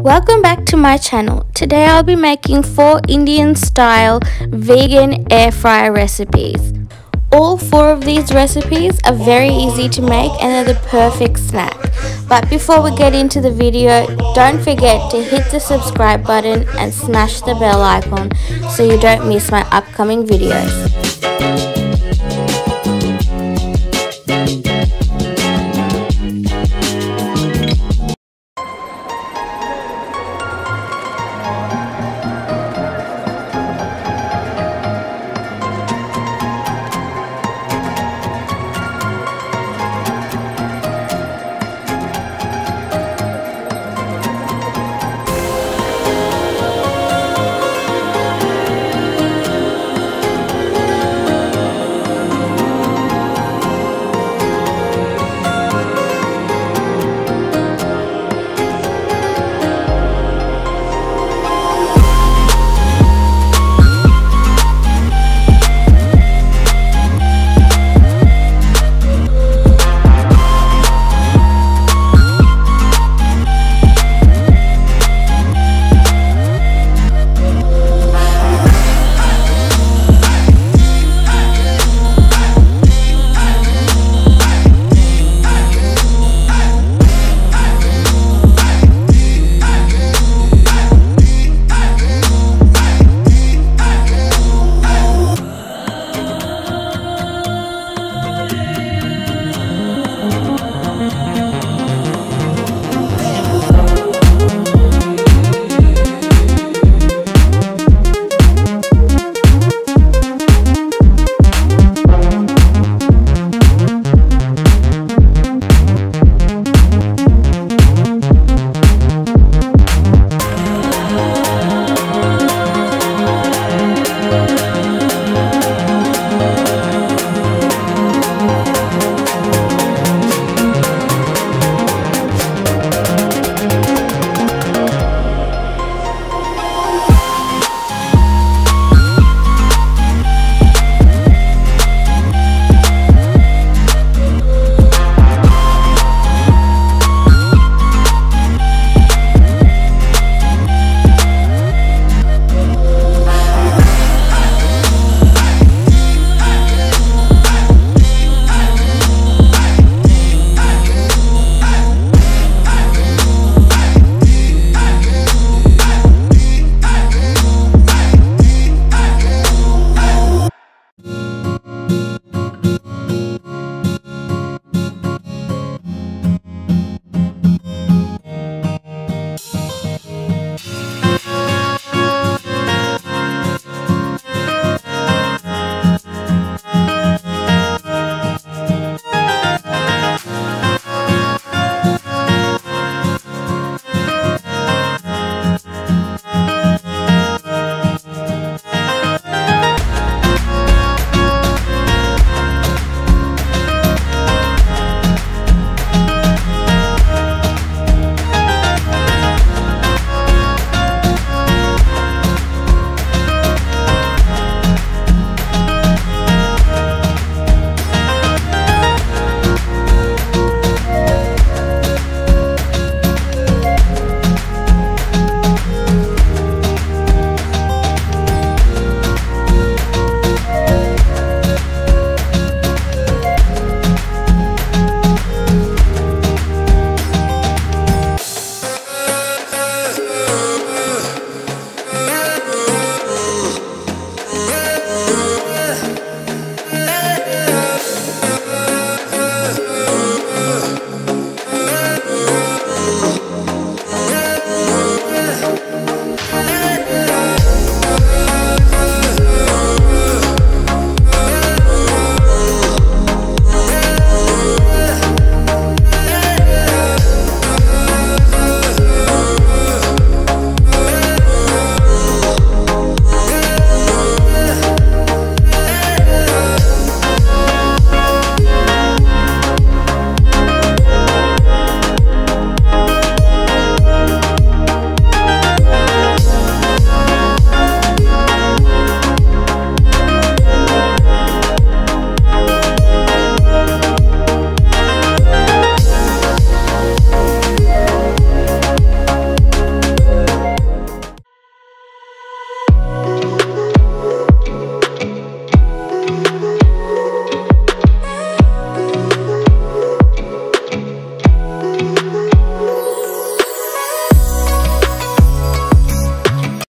Welcome back to my channel. Today I'll be making 4 Indian style vegan air fryer recipes. All 4 of these recipes are very easy to make and are the perfect snack. But before we get into the video, don't forget to hit the subscribe button and smash the bell icon so you don't miss my upcoming videos.